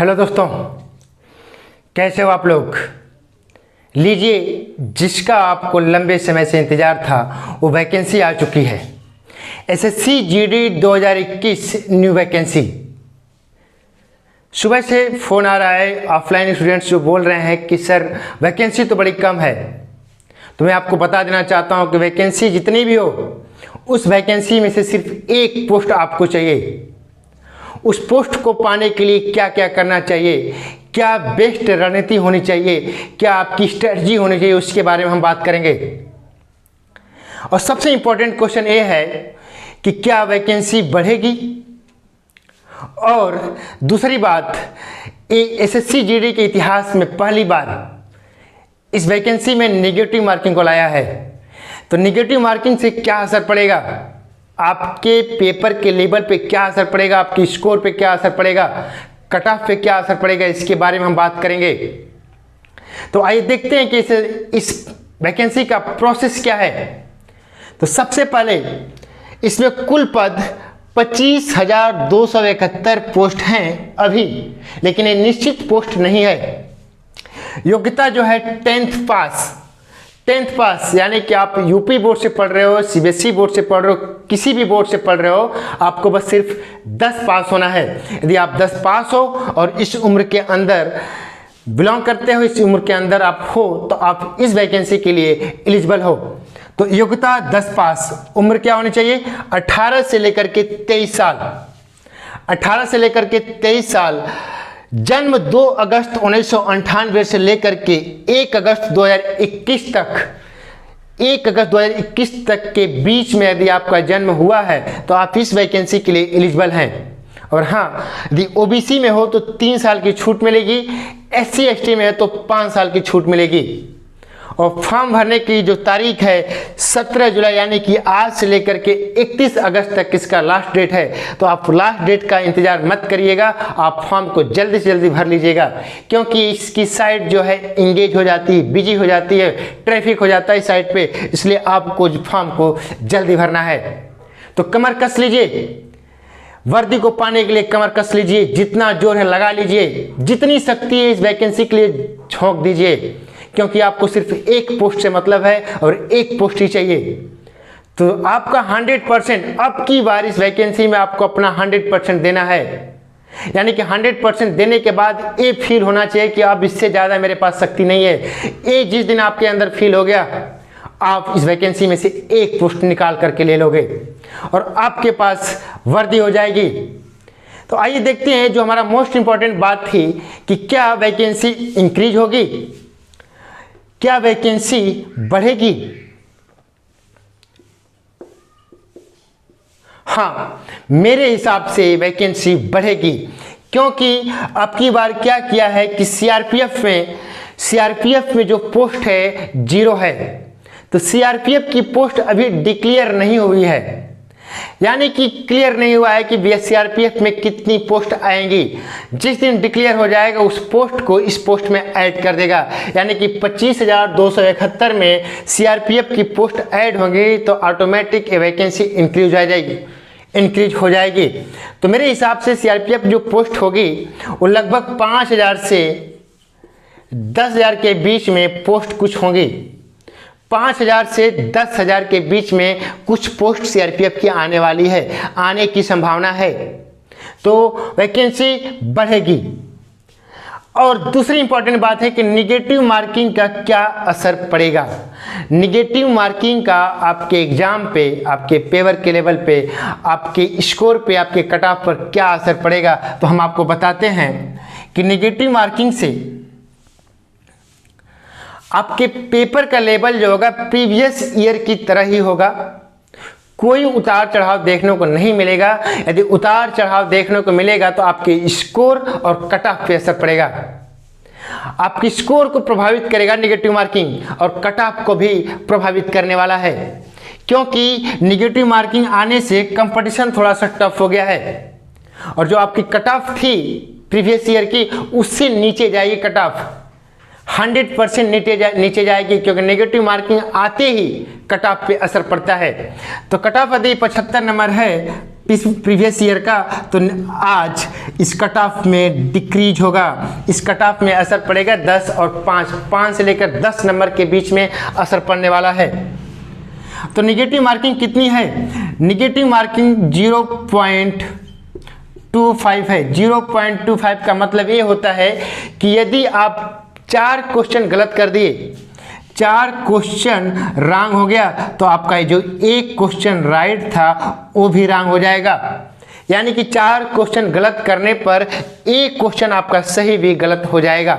Hello दोस्तों, कैसे हो आप लोग। लीजिए, जिसका आपको लंबे समय से इंतज़ार था वो वैकेंसी आ चुकी है। SSC GD 2021 new vacancy. सुबह से फ़ोन आ रहा है ऑफलाइन स्टूडेंट्स जो बोल रहे हैं कि सर वैकेंसी तो बड़ी कम है। तो मैं आपको बता देना चाहता हूं कि वैकेंसी जितनी भी हो उस वैकेंसी में से सिर्फ एक पोस्ट आपको चाहिए। उस पोस्ट को पाने के लिए क्या क्या करना चाहिए, क्या बेस्ट रणनीति होनी चाहिए, क्या आपकी स्ट्रेटजी होनी चाहिए, उसके बारे में हम बात करेंगे। और सबसे इंपॉर्टेंट क्वेश्चन ये है कि क्या वैकेंसी बढ़ेगी। और दूसरी बात, एसएससी जीडी के इतिहास में पहली बार इस वैकेंसी में नेगेटिव मार्किंग को लाया है। तो नेगेटिव मार्किंग से क्या असर पड़ेगा, आपके पेपर के लेवल पे क्या असर पड़ेगा, आपकी स्कोर पे क्या असर पड़ेगा, कट ऑफ पे क्या असर पड़ेगा, इसके बारे में हम बात करेंगे। तो आइए देखते हैं कि इस वैकेंसी का प्रोसेस क्या है। तो सबसे पहले इसमें कुल पद 25,271 पोस्ट हैं अभी, लेकिन ये निश्चित पोस्ट नहीं है। योग्यता जो है 10th पास, यानी कि आप यूपी बोर्ड से पढ़ रहे हो, सीबीएसई बोर्ड से पढ़ रहे हो, किसी भी बोर्ड से पढ़ रहे हो, आपको बस सिर्फ 10 पास होना है। यदि आप 10 पास हो और इस उम्र के अंदर बिलोंग करते हो, इस उम्र के अंदर आप हो, तो आप इस वैकेंसी के लिए एलिजिबल हो। तो योग्यता 10 पास, उम्र क्या होनी चाहिए, 18 से लेकर के 23 साल। 18 से लेकर के 23 साल, जन्म 2 अगस्त 1998 से लेकर के 1 अगस्त 2021 तक के बीच में यदि आपका जन्म हुआ है तो आप इस वैकेंसी के लिए एलिजिबल हैं। और हाँ, यदि ओबीसी में हो तो 3 साल की छूट मिलेगी, एससी एसटी में है तो 5 साल की छूट मिलेगी। और फॉर्म भरने की जो तारीख है 17 जुलाई, यानी कि आज से लेकर के 31 अगस्त तक इसका लास्ट डेट है। तो आप लास्ट डेट का इंतजार मत करिएगा, आप फॉर्म को जल्दी से जल्दी भर लीजिएगा, क्योंकि इसकी साइट जो है इंगेज हो जाती है, बिजी हो जाती है, ट्रैफिक हो जाता है इस साइट पे, इसलिए आपको फॉर्म को जल्दी भरना है। तो कमर कस लीजिए, वर्दी को पाने के लिए कमर कस लीजिए, जितना जोर है लगा लीजिए, जितनी शक्ति है इस वैकेंसी के लिए झोंक दीजिए, क्योंकि आपको सिर्फ एक पोस्ट से मतलब है और एक पोस्ट ही चाहिए। तो आपका 100% अब की बार इस वैकेंसी में आपको अपना 100% देना है। यानी कि 100% देने के बाद ये फील होना चाहिए कि अब इससे ज़्यादा मेरे पास शक्ति नहीं है। ये जिस दिन आपके अंदर फील हो गया, आप इस वैकेंसी में से एक पोस्ट निकाल करके ले लोगे और आपके पास वर्दी हो जाएगी। तो आइए देखते हैं जो हमारा मोस्ट इंपॉर्टेंट बात थी कि क्या वैकेंसी इंक्रीज होगी, क्या वैकेंसी बढ़ेगी। हाँ, मेरे हिसाब से वैकेंसी बढ़ेगी, क्योंकि अब की बार क्या किया है कि सीआरपीएफ में जो पोस्ट है 0 है। तो सीआरपीएफ की पोस्ट अभी डिक्लेयर नहीं हुई है, यानी कि क्लियर नहीं हुआ है कि सीआरपीएफ में कितनी पोस्ट आएंगी। जिस दिन डिक्लेयर हो जाएगा उस पोस्ट को इस पोस्ट में ऐड कर देगा, यानी कि 25,271 में सीआरपीएफ की पोस्ट ऐड होंगी तो ऑटोमेटिक ये वैकेंसी इंक्रीज हो जाएगी। तो मेरे हिसाब से सीआरपीएफ जो पोस्ट होगी वो लगभग 5,000 से 10,000 के बीच में पोस्ट कुछ होंगी। 5,000 से 10,000 के बीच में कुछ पोस्ट सीआरपीएफ की आने वाली है, आने की संभावना है। तो वैकेंसी बढ़ेगी। और दूसरी इंपॉर्टेंट बात है कि निगेटिव मार्किंग का क्या असर पड़ेगा। निगेटिव मार्किंग का आपके एग्जाम पे, आपके पेपर के लेवल पे, आपके स्कोर पे, आपके कट ऑफ पर क्या असर पड़ेगा, तो हम आपको बताते हैं कि निगेटिव मार्किंग से आपके पेपर का लेवल जो होगा प्रीवियस ईयर की तरह ही होगा, कोई उतार चढ़ाव देखने को नहीं मिलेगा। यदि उतार चढ़ाव देखने को मिलेगा तो आपके स्कोर और कट ऑफ पे असर पड़ेगा। आपके स्कोर को प्रभावित करेगा निगेटिव मार्किंग, और कट ऑफ को भी प्रभावित करने वाला है, क्योंकि निगेटिव मार्किंग आने से कंपटीशन थोड़ा सा टफ हो गया है। और जो आपकी कट ऑफ थी प्रीवियस ईयर की, उससे नीचे जाएगी कट ऑफ, 100% नीचे जाएगी, क्योंकि नेगेटिव मार्किंग आते ही कट ऑफ पे असर पड़ता है। तो कट ऑफ यदि 75 नंबर है प्रीवियस ईयर का, तो आज इस कट ऑफ में डिक्रीज होगा, इस कट ऑफ में असर पड़ेगा 10 और 5 से लेकर 10 नंबर के बीच में असर पड़ने वाला है। तो निगेटिव मार्किंग कितनी है? निगेटिव मार्किंग 0.25 है। 0.25 का मतलब ये होता है कि यदि आप 4 क्वेश्चन गलत कर दिए, 4 क्वेश्चन रॉन्ग हो गया, तो आपका जो एक क्वेश्चन राइट था वो भी रॉन्ग हो जाएगा। यानी कि 4 क्वेश्चन गलत करने पर एक क्वेश्चन आपका सही भी गलत हो जाएगा।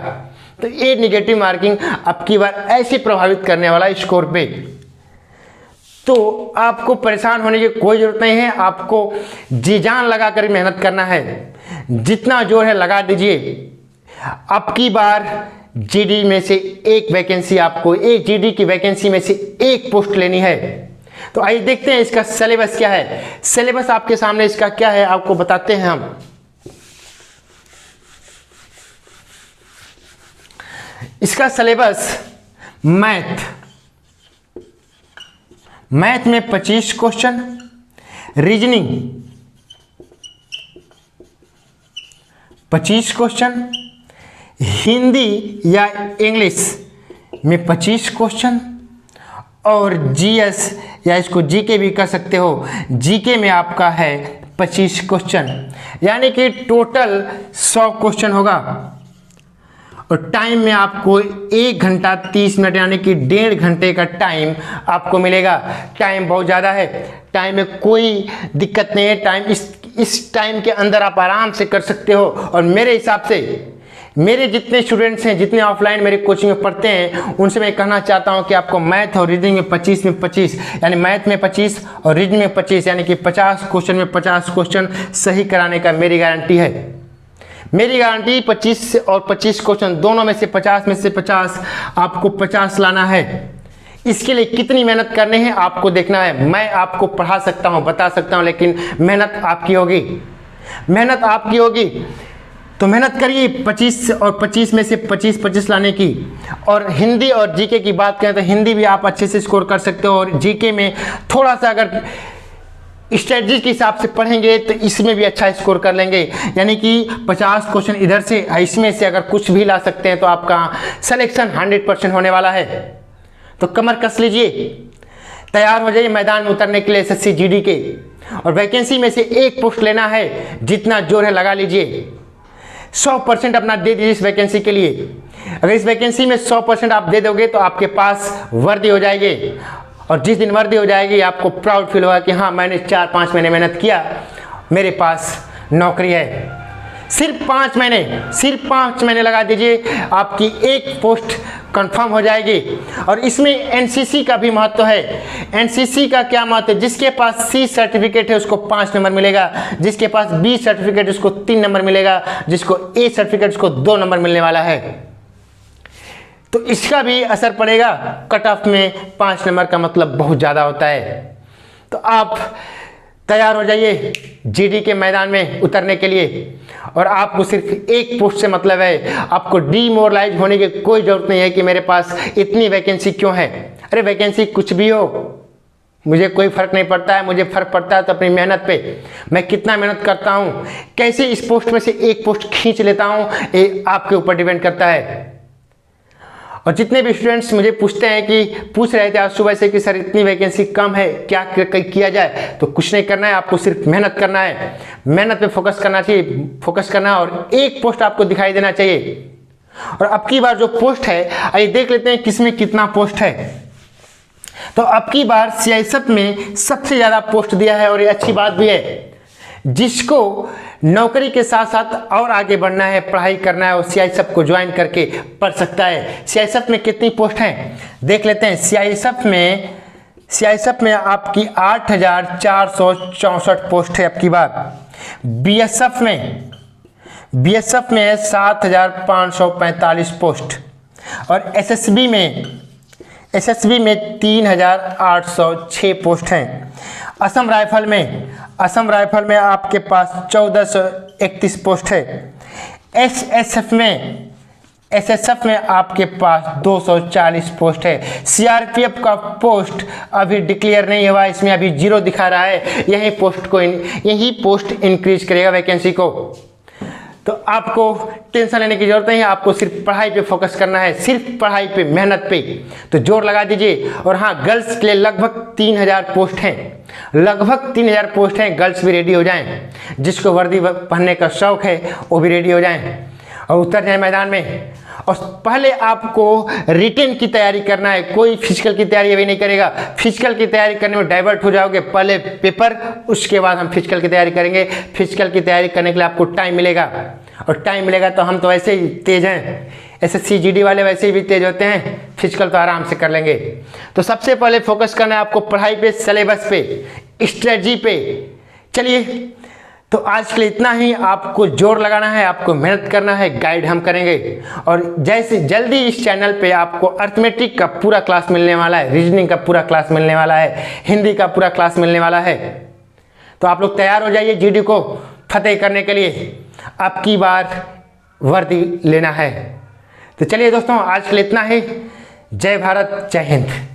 तो ये निगेटिव मार्किंग आपकी बार ऐसे प्रभावित करने वाला स्कोर पे। तो आपको परेशान होने की कोई जरूरत नहीं है, आपको जी जान लगा कर मेहनत करना है, जितना जोर है लगा दीजिए। आपकी बार जीडी में से एक वैकेंसी, आपको एक जीडी की वैकेंसी में से एक पोस्ट लेनी है। तो आइए देखते हैं इसका सिलेबस क्या है। सिलेबस आपके सामने इसका क्या है आपको बताते हैं हम। इसका सिलेबस मैथ में 25 क्वेश्चन, रीजनिंग 25 क्वेश्चन, हिंदी या इंग्लिश में 25 क्वेश्चन, और जीएस या इसको जीके भी कर सकते हो, जीके में आपका है 25 क्वेश्चन। यानी कि टोटल 100 क्वेश्चन होगा। और टाइम में आपको 1 घंटा 30 मिनट यानी कि 1.5 घंटे का टाइम आपको मिलेगा। टाइम बहुत ज़्यादा है, टाइम में कोई दिक्कत नहीं है। टाइम इस टाइम के अंदर आप आराम से कर सकते हो। और मेरे हिसाब से मेरे जितने स्टूडेंट्स हैं, जितने ऑफलाइन मेरे कोचिंग में पढ़ते हैं, उनसे मैं कहना चाहता हूं कि आपको मैथ और रीजनिंग में 25 में 25 यानी मैथ में 25 और रीजनिंग में 25 यानी कि 50 क्वेश्चन में 50 क्वेश्चन सही कराने का मेरी गारंटी है। मेरी गारंटी 25 और 25 क्वेश्चन दोनों में से 50 में से 50 आपको 50 लाना है। इसके लिए कितनी मेहनत करनी है आपको देखना है। मैं आपको पढ़ा सकता हूं, बता सकता हूं, लेकिन मेहनत आपकी होगी। मेहनत आपकी होगी तो मेहनत करिए 25 और 25 में से 25 लाने की। और हिंदी और जीके की बात करें तो हिंदी भी आप अच्छे से स्कोर कर सकते हो। और जीके में थोड़ा सा अगर स्ट्रेटजी के हिसाब से पढ़ेंगे तो इसमें भी अच्छा स्कोर कर लेंगे। यानी कि 50 क्वेश्चन इधर से, इसमें से अगर कुछ भी ला सकते हैं तो आपका सिलेक्शन 100% होने वाला है। तो कमर कस लीजिए, तैयार हो जाइए मैदान में उतरने के लिए एसएससी जीडी के। और वैकेंसी में से एक पोस्ट लेना है, जितना जोर है लगा लीजिए। 100% अपना दे दीजिए इस वैकेंसी के लिए। अगर इस वैकेंसी में 100% आप दे दोगे तो आपके पास वर्दी हो जाएगी। और जिस दिन वर्दी हो जाएगी आपको प्राउड फील होगा कि हाँ, मैंने 4-5 महीने मेहनत किया, मेरे पास नौकरी है। सिर्फ 5 महीने लगा दीजिए, आपकी एक पोस्ट कंफर्म हो जाएगी। और इसमें एनसीसी का भी महत्व है। एनसीसी का क्या महत्व है? जिसके पास सी सर्टिफिकेट है उसको 5 नंबर मिलेगा, जिसके पास बी सर्टिफिकेट उसको 3 नंबर मिलेगा, जिसको ए सर्टिफिकेट उसको 2 नंबर मिलने वाला है। तो इसका भी असर पड़ेगा कट ऑफ में। 5 नंबर का मतलब बहुत ज़्यादा होता है। तो आप तैयार हो जाइए जीडी के मैदान में उतरने के लिए। और आपको सिर्फ एक पोस्ट से मतलब है, आपको डीमोरलाइज होने की कोई ज़रूरत नहीं है कि मेरे पास इतनी वैकेंसी क्यों है। अरे वैकेंसी कुछ भी हो, मुझे कोई फ़र्क नहीं पड़ता है। मुझे फ़र्क पड़ता है तो अपनी मेहनत पे, मैं कितना मेहनत करता हूँ, कैसे इस पोस्ट में से एक पोस्ट खींच लेता हूँ, ये आपके ऊपर डिपेंड करता है। और जितने भी स्टूडेंट्स मुझे पूछ रहे थे आज सुबह से कि सर इतनी वैकेंसी कम है, क्या किया जाए, तो कुछ नहीं करना है, आपको सिर्फ मेहनत करना है। मेहनत पे फोकस करना चाहिए, फोकस करना है। और एक पोस्ट आपको दिखाई देना चाहिए। और अब की बार जो पोस्ट है, आइए देख लेते हैं किसमें कितना पोस्ट है। तो अब की बार सीआईएसएफ में सबसे ज़्यादा पोस्ट दिया है। और ये अच्छी बात भी है, जिसको नौकरी के साथ साथ और आगे बढ़ना है, पढ़ाई करना है, और सीआईएसएफ को ज्वाइन करके पढ़ सकता है। सीआईएसएफ में कितनी पोस्ट हैं देख लेते हैं। सीआईएसएफ में आपकी 8,464 पोस्ट है अब की बार। बीएसएफ में है 7,545 पोस्ट। और एसएसबी में 3,806 पोस्ट हैं। असम राइफल में आपके पास 1,431 पोस्ट है। एसएसएफ में आपके पास 240 पोस्ट है। सीआरपीएफ का पोस्ट अभी डिक्लेयर नहीं हुआ, इसमें अभी 0 दिखा रहा है। यही पोस्ट इंक्रीज करेगा वैकेंसी को। तो आपको टेंशन लेने की जरूरत नहीं है, आपको सिर्फ पढ़ाई पे फोकस करना है, सिर्फ पढ़ाई पे, मेहनत पे। तो जोर लगा दीजिए। और हाँ, गर्ल्स के लिए लगभग 3000 पोस्ट हैं, लगभग 3000 पोस्ट हैं। गर्ल्स भी रेडी हो जाएं, जिसको वर्दी पहनने का शौक है वो भी रेडी हो जाएं और उतर जाएं मैदान में। और पहले आपको रिटन की तैयारी करना है, कोई फिजिकल की तैयारी अभी नहीं करेगा। फिजिकल की तैयारी करने में डाइवर्ट हो जाओगे, पहले पेपर, उसके बाद हम फिजिकल की तैयारी करेंगे। फिजिकल की तैयारी करने के लिए आपको टाइम मिलेगा, और टाइम मिलेगा तो हम तो वैसे ही तेज हैं, एसएससी जीडी वाले वैसे ही भी तेज होते हैं, फिजिकल तो आराम से कर लेंगे। तो सबसे पहले फोकस करना है आपको पढ़ाई पे, सिलेबस पे, स्ट्रेटजी पे। चलिए, तो आज के लिए इतना ही। आपको जोर लगाना है, आपको मेहनत करना है, गाइड हम करेंगे। और जैसे जल्दी इस चैनल पे आपको अर्थमेटिक का पूरा क्लास मिलने वाला है, रीजनिंग का पूरा क्लास मिलने वाला है, हिंदी का पूरा क्लास मिलने वाला है। तो आप लोग तैयार हो जाइए जीडी को फतेह करने के लिए। अब की बार वर्दी लेना है। तो चलिए दोस्तों, आज के लिए इतना ही। जय भारत, जय हिंद।